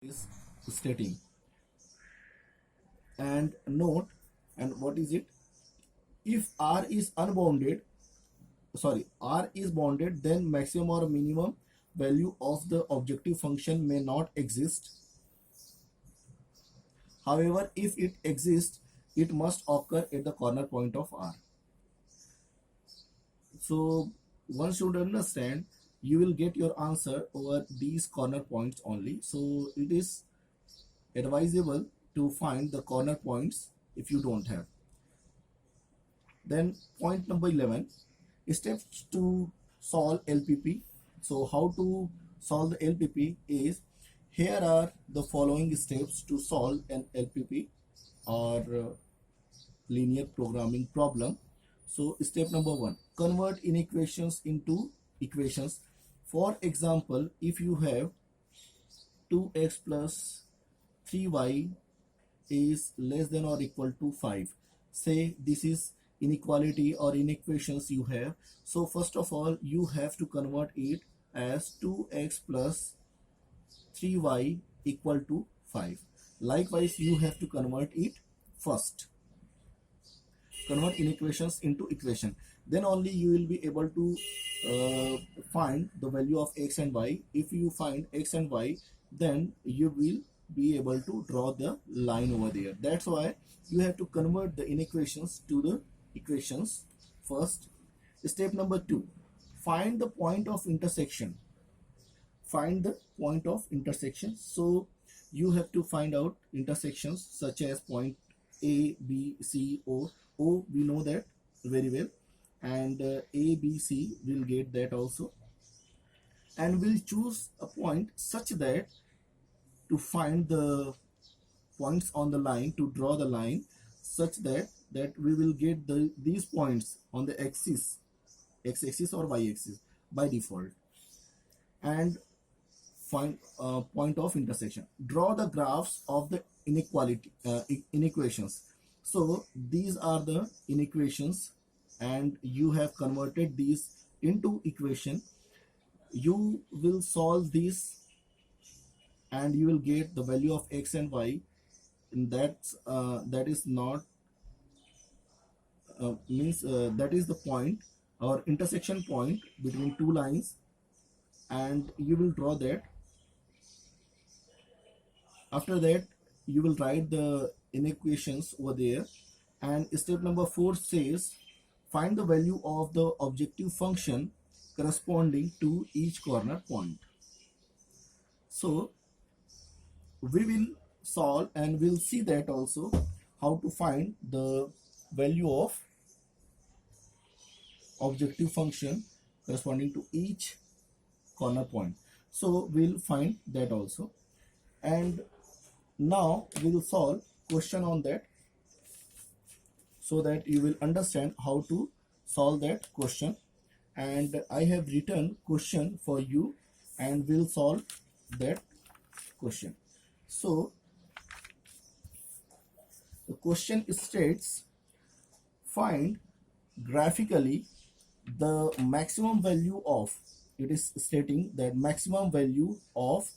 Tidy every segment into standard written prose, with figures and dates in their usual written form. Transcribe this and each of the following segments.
is stating. And note, and what is it? If R is unbounded, sorry, R is bounded, then maximum or minimum value of the objective function may not exist. However, if it exists, it must occur at the corner point of R. So one should understand, you will get your answer over these corner points only. So it is advisable to find the corner points if you don't have. Then point number 11, steps to solve LPP. So how to solve the LPP is, here are the following steps to solve an LPP or linear programming problem. So step number 1, convert inequations into equations. For example, if you have 2x plus 3y is less than or equal to 5, say this is inequality or inequations you have. So first of all, you have to convert it as 2x plus 3y equal to 5. Likewise, you have to convert it first. Convert inequations into equation. Then only you will be able to find the value of x and y. If you find x and y, then you will be able to draw the line over there. That's why you have to convert the inequations to the equations first. Step number 2, find the point of intersection. Find the point of intersection. So you have to find out intersections such as point A, B, C, O. O we know that very well, and A, B, C will get that also, and we'll choose a point such that to find the points on the line, to draw the line such that we will get these points on the axis, x-axis or y-axis by default, and find point of intersection. Draw the graphs of the inequations. So these are the inequations, and you have converted these into equation. You will solve this and you will get the value of x and y. And that is not means that is the point or intersection point between two lines, and you will draw that. After that, you will write the inequations over there. And step number 4 says, find the value of the objective function corresponding to each corner point. So we will solve and we'll see that also, how to find the value of objective function corresponding to each corner point. So we'll find that also, and now we will solve question on that, so that you will understand how to solve that question. And I have written question for you, and we'll solve that question. So the question states, find graphically the maximum value of, it is stating that maximum value of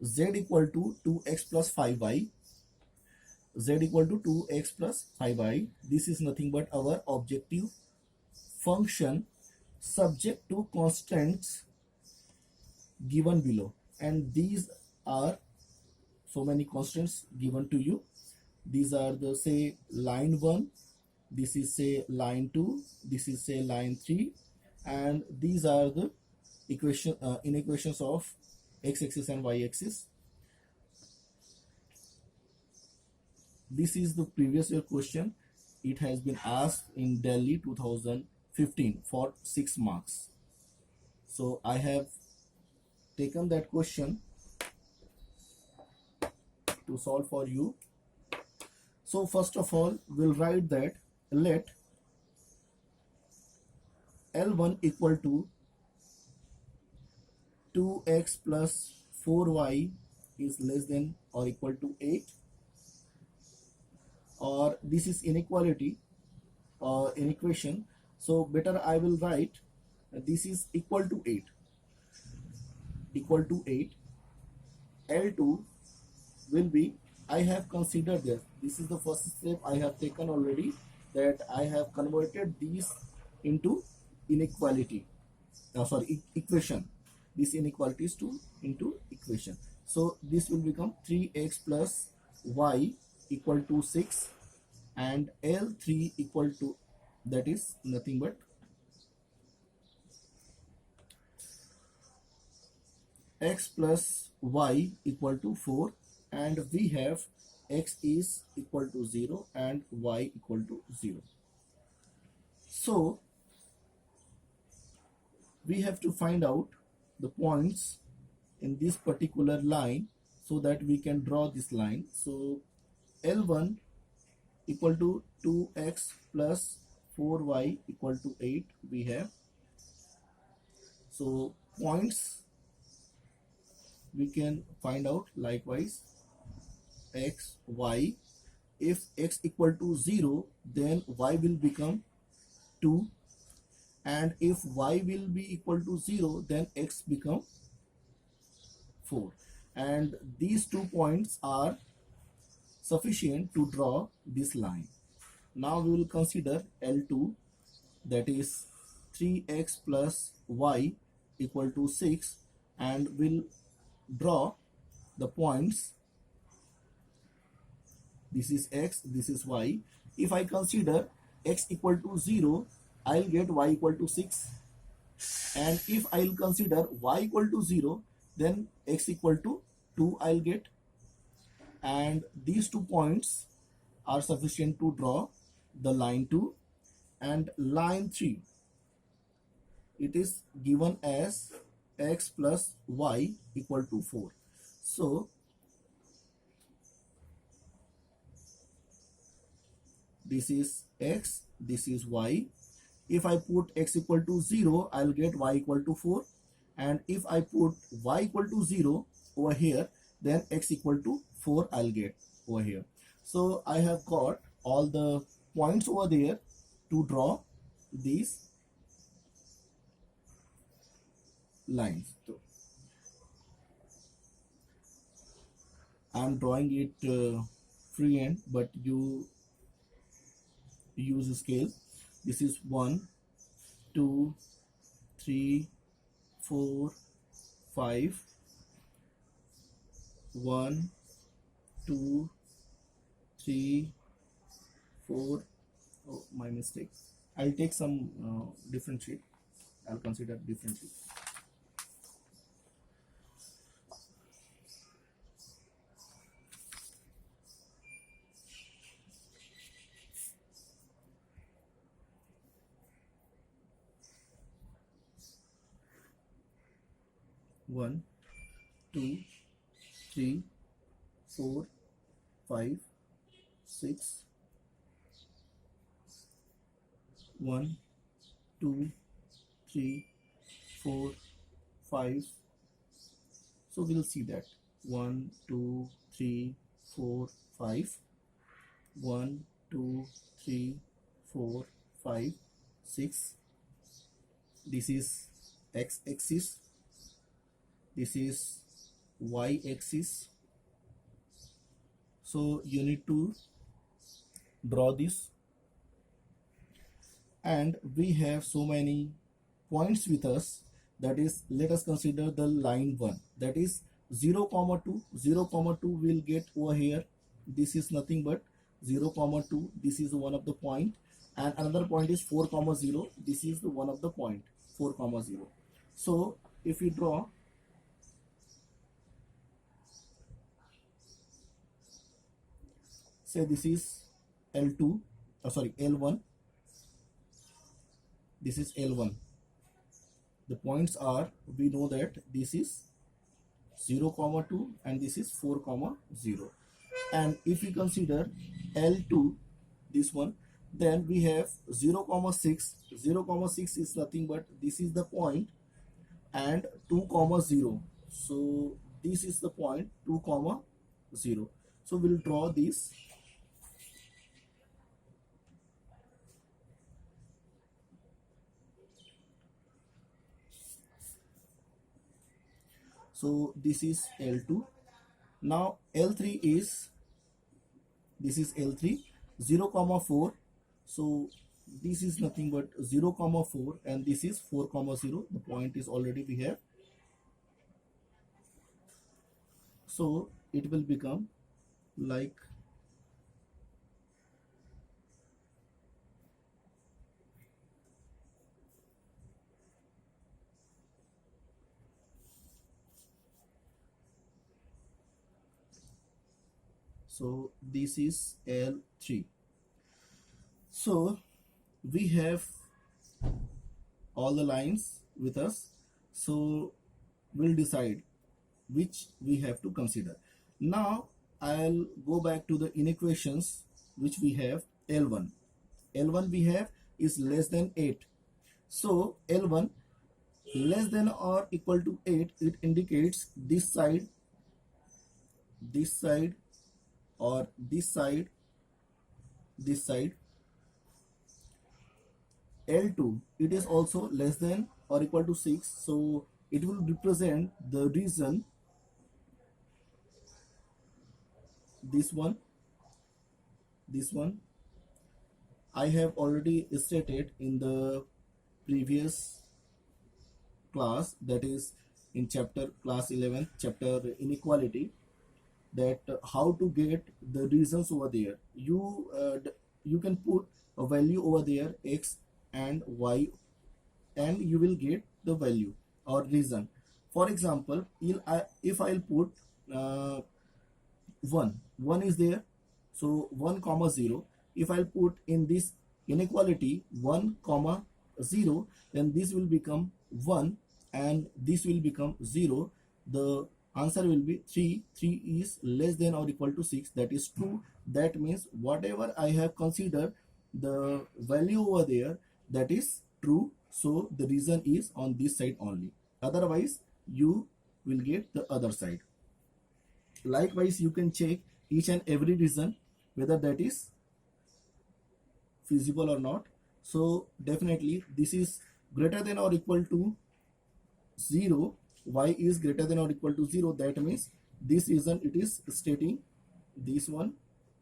z equal to 2x plus 5y, z equal to 2x plus 5y. This is nothing but our objective function subject to constants given below, and these are so many constants given to you. These are the, say, line 1, this is say line 2, this is say line 3, and these are the inequations of x-axis and y-axis. This is the previous year question. It has been asked in Delhi 2015 for 6 marks. So I have taken that question to solve for you. So first of all, we'll write that let L1 equal to 2x plus 4y is less than or equal to 8, or this is inequality or inequation. So better I will write this is equal to 8, equal to 8. L2 will be, I have considered this. This is the first step I have taken already, that I have converted these into inequality. Equation. This inequalities to into equation. So this will become 3x plus y equal to 6, and L3 equal to, that is nothing but x plus y equal to 4, and we have x is equal to 0 and y equal to 0. So we have to find out the points in this particular line so that we can draw this line. So L1 equal to 2x plus 4y equal to 8 we have. So points we can find out likewise, x, y. If x equal to 0, then y will become 2, and if y will be equal to 0, then x become 4, and these 2 points are sufficient to draw this line. Now we will consider L2, that is 3x plus y equal to 6, and we'll draw the points. This is x, this is y. If I consider x equal to 0, I'll get y equal to 6, and if I'll consider y equal to 0, then x equal to 2 I'll get, and these 2 points are sufficient to draw the line 2. And line 3, it is given as x plus y equal to 4. So this is x, this is y. If I put x equal to 0, I'll get y equal to 4, and if I put y equal to 0 over here, then x equal to 4 I'll get over here. So I have got all the points over there to draw these lines. So I'm drawing it freehand, but you use a scale. This is 1, 2, 3, 4, 5. 1, 2, 3, 4. Oh, my mistake. I'll take some different sheet. I'll consider different sheet. One, 2, 3, 4, 5, 6. 1, 2, 3, 4, 5. So we'll see that 1, 2, 3, 4, 5. 1, 2, 3, 4, 5, 6. This is x axis. This is y axis. So you need to draw this, and we have so many points with us. That is, let us consider the line 1, that is 0, 2. 0, 2 will get over here. This is nothing but 0, 2. This is one of the point, and another point is 4, 0. This is the one of the point 4, 0. So if we draw, say this is L2, L1. This is L1. The points are, we know that this is 0, 2 and this is 4, 0. And if we consider L2, this one, then we have 0, 6. 0, 6 is nothing but this is the point, and 2, 0. So this is the point 2, 0. So we'll draw this. So this is L2, Now L3 is, this is L3, 0 comma 4. So this is nothing but 0 comma 4, and this is 4 comma 0. The point is already we have. So it will become like, so this is L3. So we have all the lines with us, so we'll decide which we have to consider. Now I'll go back to the inequations which we have. L1, L1 we have is less than 8. So L1 less than or equal to 8, it indicates this side, or this side, this side. L2, it is also less than or equal to 6, so it will represent the region, this one, this one. I have already stated in the previous class, that is in chapter class 11, chapter inequality, that how to get the reasons over there. You can put a value over there, x and y, and you will get the value or reason. For example, if I'll put 1 is there, so 1 comma 0. If I'll put in this inequality 1 comma 0, then this will become 1 and this will become 0. The answer will be 3. 3 is less than or equal to 6, that is true. That means whatever I have considered the value over there, that is true. So the reason is on this side only, otherwise you will get the other side. Likewise, you can check each and every reason whether that is feasible or not. So definitely this is greater than or equal to 0. Y is greater than or equal to 0. That means this reason it is stating this one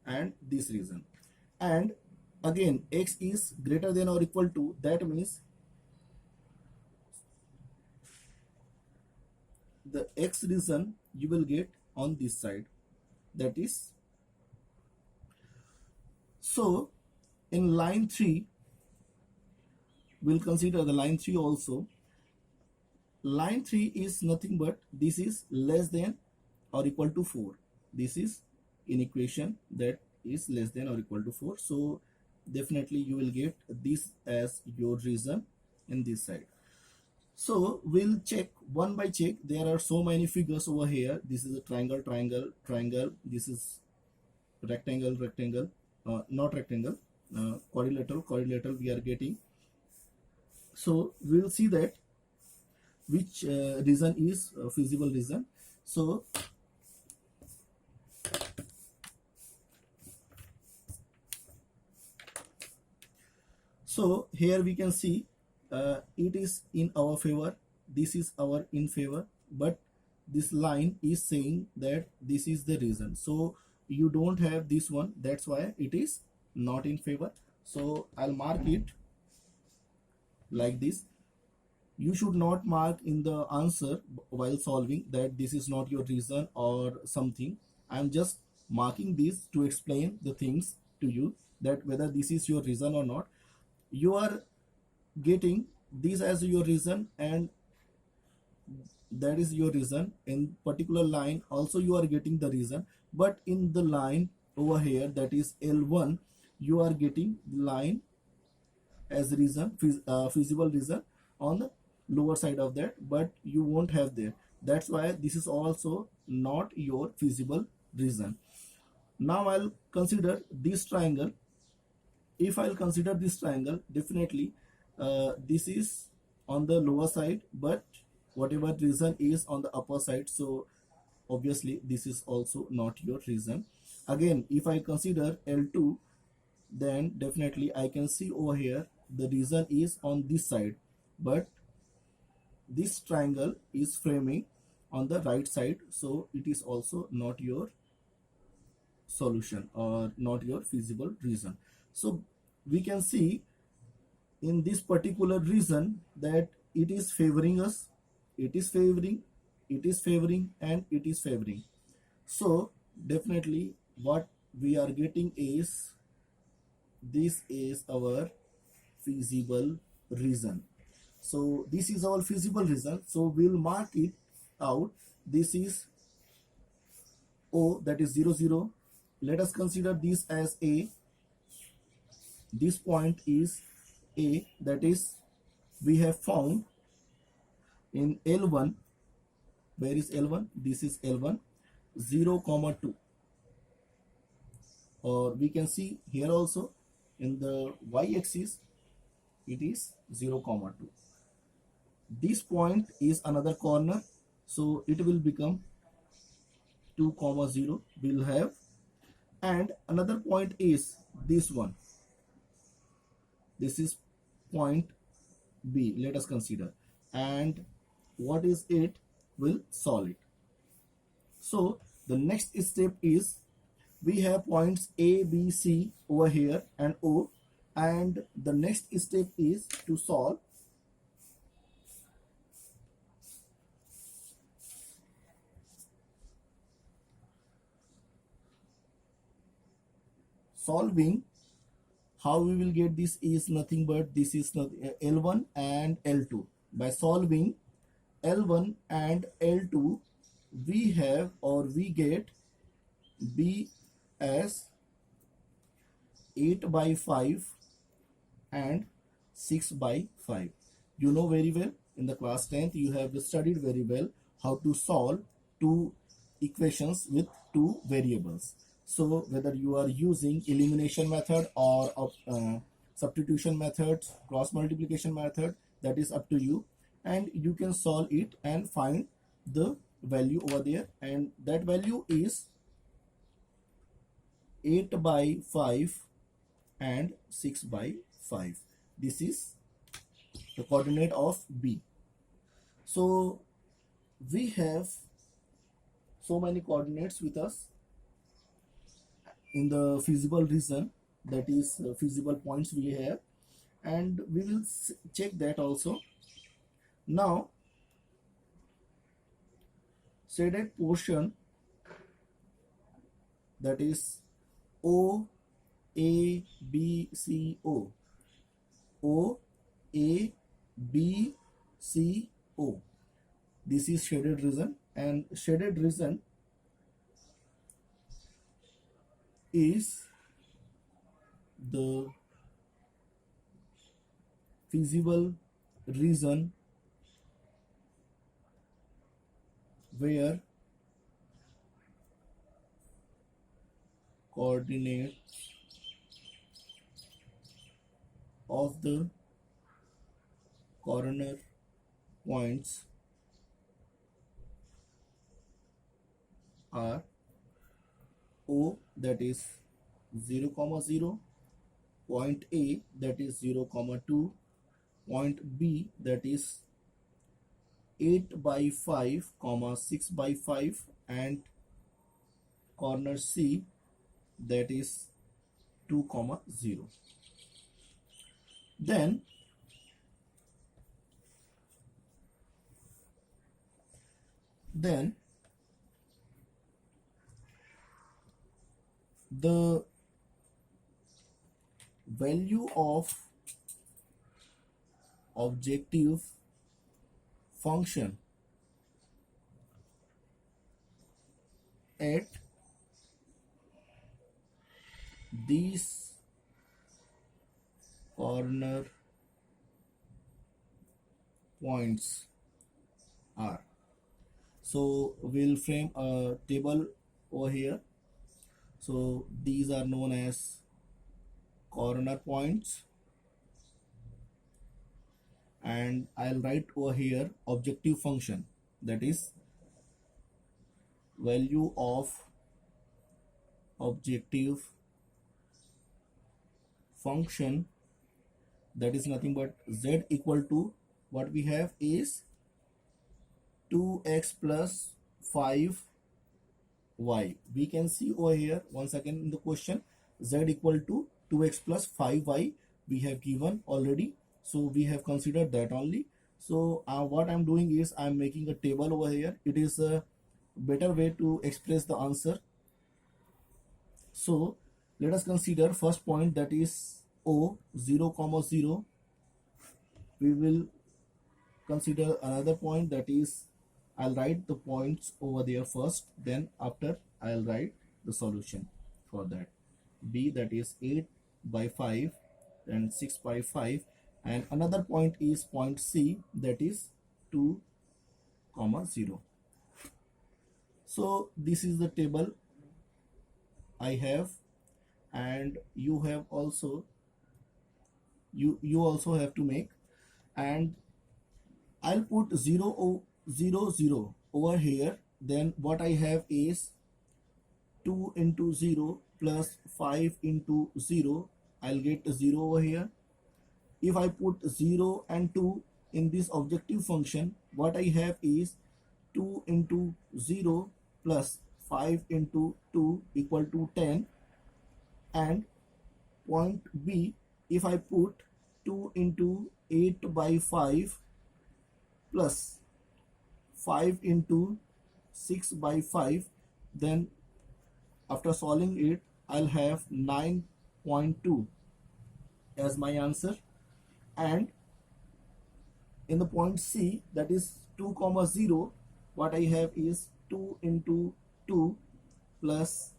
and this reason. And again, x is greater than or equal to, that means the x reason you will get on this side, that is. So in line 3, we'll consider the line 3 also. Line 3 is nothing but this is less than or equal to 4. This is in equation that is less than or equal to 4. So definitely you will get this as your reason in this side. So we'll check one by check. There are so many figures over here. This is a triangle, triangle, triangle. This is rectangle, rectangle, not rectangle, quadrilateral, quadrilateral we are getting. So we'll see that which reason is feasible reason. So here we can see it is in our favor, this is our in favor, but this line is saying that this is the reason. So you don't have this one, that's why it is not in favor. So I'll mark it like this. You should not mark in the answer while solving that this is not your reason or something. I'm just marking this to explain the things to you, that whether this is your reason or not. You are getting this as your reason, and that is your reason. In particular line also you are getting the reason, but in the line over here, that is L1, you are getting line as reason, feasible reason on the lower side of that, but you won't have there. That's why this is also not your feasible reason. Now I'll consider this triangle. If I'll consider this triangle, definitely this is on the lower side, but whatever reason is on the upper side, so obviously this is also not your reason. Again, if I consider L2, then definitely I can see over here the reason is on this side, but this triangle is framing on the right side, so it is also not your solution or not your feasible reason. So we can see in this particular reason that it is favoring us, it is favoring, it is favoring, and it is favoring. So definitely what we are getting is, this is our feasible reason. So this is our feasible reason, so we'll mark it out. This is O, that is 0 0. Let us consider this as A. This point is A, that is we have found in L1. Where is L1? This is L1, 0 comma 2. Or we can see here also in the y-axis it is 0 comma 2. This point is another corner, so it will become 2 comma 0 will have, and another point is this one. This is point B, let us consider, and what is it, will solve it. So the next step is, we have points A, B, C over here and O, and the next step is to solve. Solving, how we will get this is nothing but this is L1 and L2. By solving L1 and L2, we have or we get B as 8 by 5 and 6 by 5. You know very well, in the class 10th you have studied very well how to solve two equations with two variables. So whether you are using elimination method or substitution method, cross multiplication method, that is up to you, and you can solve it and find the value over there, and that value is 8 by 5 and 6 by 5. This is the coordinate of B. So we have so many coordinates with us in the feasible reason, that is feasible points we have, and we will check that also. Now shaded portion, that is O, A, B, C, O. O, A, B, C, O. This is shaded region, and shaded region is the feasible region where coordinates of the corner points are O, that is 0 comma 0, point A, that is 0 comma 2, point B, that is 8 by 5 comma 6 by 5, and corner C, that is 2 comma 0. Then the value of objective function at these corner points are. So we'll frame a table over here. So these are known as corner points, and I'll write over here objective function, that is value of objective function, that is nothing but z equal to, what we have is 2x plus 5y. We can see over here once again in the question, z equal to 2x plus 5y we have given already, so we have considered that only. So what I'm doing is I'm making a table over here. It is a better way to express the answer. So let us consider first point, that is O 0, 0. We will consider another point, that is I'll write the points over there first, then after I'll write the solution for that. B, that is 8 by 5 and 6 by 5, and another point is point C, that is 2, 0. So this is the table I have, and you have also you also have to make, and I'll put 0, 0, 0 over here. Then what I have is 2 into 0 plus 5 into 0. I'll get 0 over here. If I put 0 and 2 in this objective function, what I have is 2 into 0 plus 5 into 2 equal to 10. And point B, if I put 2 into 8 by 5 plus 5 into 6 by 5, then after solving it, I'll have 9.2 as my answer. And in the point C, that is 2, 0, what I have is 2 into 2 plus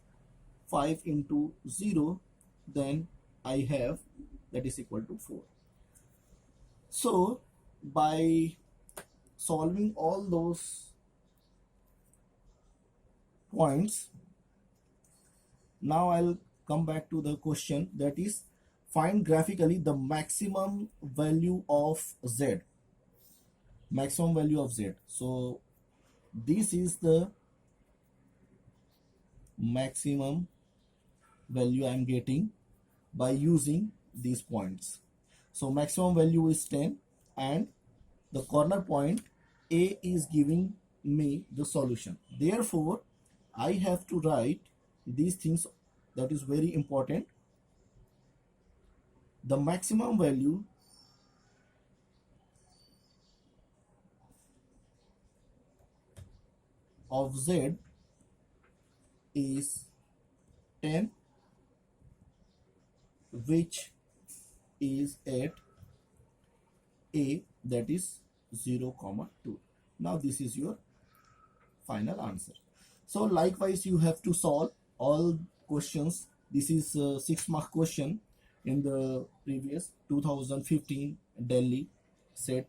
5 into 0, then I have that is equal to 4. So by solving all those points, now I'll come back to the question, that is find graphically the maximum value of z. Maximum value of z. So this is the maximum value I'm getting by using these points. So maximum value is 10, and the corner point A is giving me the solution. Therefore, I have to write these things, that is very important. The maximum value of z is 10, which is at A, that is 0, 2. Now this is your final answer. So likewise you have to solve all questions. This is a 6-mark question in the previous 2015 Delhi set